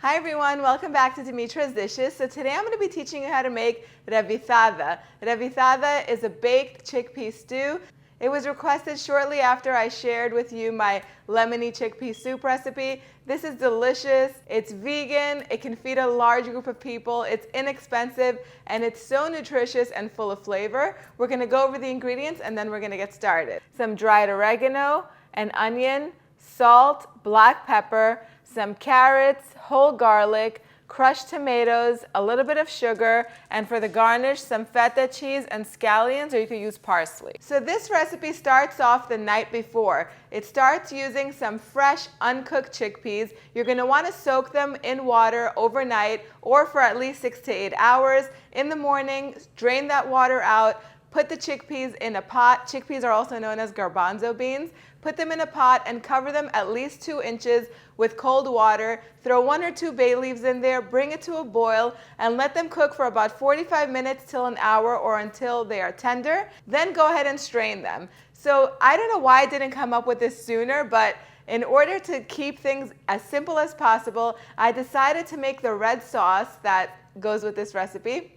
Hi everyone, welcome back to Dimitra's Dishes. So today I'm going to be teaching you how to make Revithada. Revithada is a baked chickpea stew. It was requested shortly after I shared with you my lemony chickpea soup recipe. This is delicious, it's vegan, it can feed a large group of people, it's inexpensive, and it's so nutritious and full of flavor. We're going to go over the ingredients and then we're going to get started. Some dried oregano, an onion, salt, black pepper, some carrots, whole garlic, crushed tomatoes, a little bit of sugar, and for the garnish, some feta cheese and scallions, or you could use parsley. So this recipe starts off the night before. It starts using some fresh, uncooked chickpeas. You're going to want to soak them in water overnight or for at least 6 to 8 hours. In the morning, drain that water out. Put the chickpeas in a pot. Chickpeas are also known as garbanzo beans. Put them in a pot and cover them at least 2 inches with cold water. Throw 1 or 2 bay leaves in there, bring it to a boil, and let them cook for about 45 minutes till an hour or until they are tender. Then go ahead and strain them. So I don't know why I didn't come up with this sooner, but in order to keep things as simple as possible, I decided to make the red sauce that goes with this recipe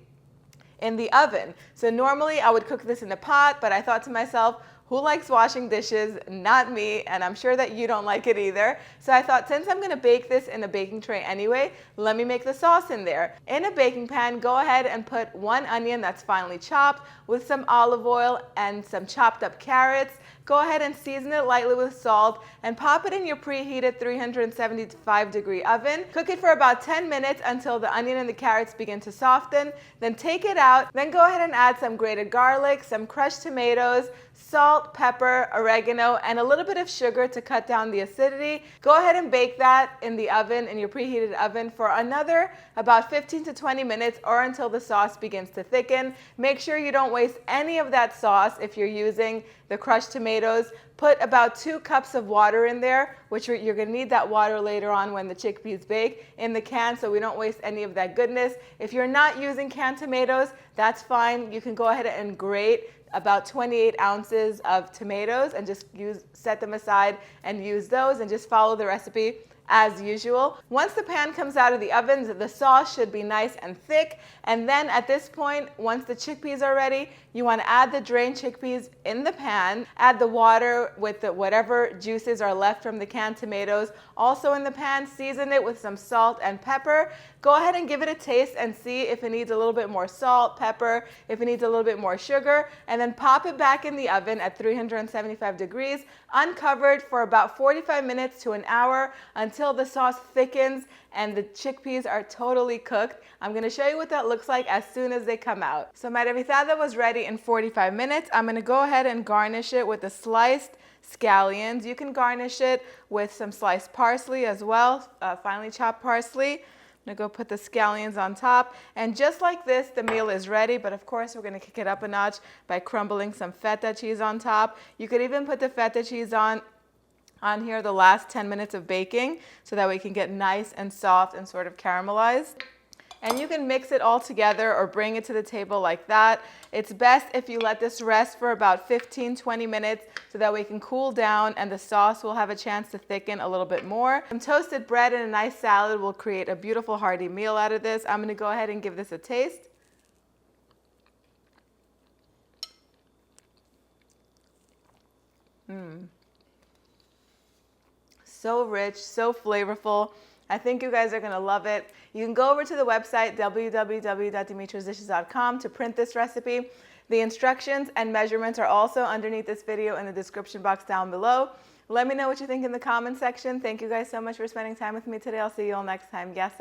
in the oven. So normally I would cook this in a pot, but I thought to myself, who likes washing dishes? Not me, and I'm sure that you don't like it either. So I thought, since I'm gonna bake this in a baking tray anyway, let me make the sauce in there. In a baking pan, go ahead and put 1 onion that's finely chopped with some olive oil and some chopped up carrots. Go ahead and season it lightly with salt and pop it in your preheated 375-degree oven. Cook it for about 10 minutes until the onion and the carrots begin to soften. Then take it out. Then go ahead and add some grated garlic, some crushed tomatoes, salt, pepper, oregano, and a little bit of sugar to cut down the acidity. Go ahead and bake that in the oven, in your preheated oven, for another about 15 to 20 minutes or until the sauce begins to thicken. Make sure you don't waste any of that sauce if you're using the crushed tomatoes. Put about 2 cups of water in there, which you're going to need that water later on when the chickpeas bake, in the can, so we don't waste any of that goodness. If you're not using canned tomatoes, that's fine. You can go ahead and grate about 28 ounces of tomatoes and just set them aside and use those, and just follow the recipe as usual. Once the pan comes out of the oven, the sauce should be nice and thick. And then at this point, once the chickpeas are ready, you want to add the drained chickpeas in the pan. Add the water with whatever juices are left from the canned tomatoes also in the pan. Season it with some salt and pepper. Go ahead and give it a taste and see if it needs a little bit more salt, pepper, if it needs a little bit more sugar, and then pop it back in the oven at 375 degrees, uncovered, for about 45 minutes to an hour until the sauce thickens and the chickpeas are totally cooked. I'm going to show you what that looks like as soon as they come out. So my Revithada was ready in 45 minutes. I'm going to go ahead and garnish it with the sliced scallions. You can garnish it with some sliced parsley as well, finely chopped parsley. I'm going to go put the scallions on top. And just like this, the meal is ready. But of course, we're going to kick it up a notch by crumbling some feta cheese on top. You could even put the feta cheese on here the last 10 minutes of baking, so that way it can get nice and soft and sort of caramelized. And you can mix it all together or bring it to the table like that. It's best if you let this rest for about 15-20 minutes, so that way it can cool down and the sauce will have a chance to thicken a little bit more. Some toasted bread and a nice salad will create a beautiful hearty meal out of this. I'm going to go ahead and give this a taste. So rich, so flavorful. I think you guys are going to love it. You can go over to the website www.dimitrasdishes.com to print this recipe. The instructions and measurements are also underneath this video in the description box down below. Let me know what you think in the comment section. Thank you guys so much for spending time with me today. I'll see you all next time. Yes.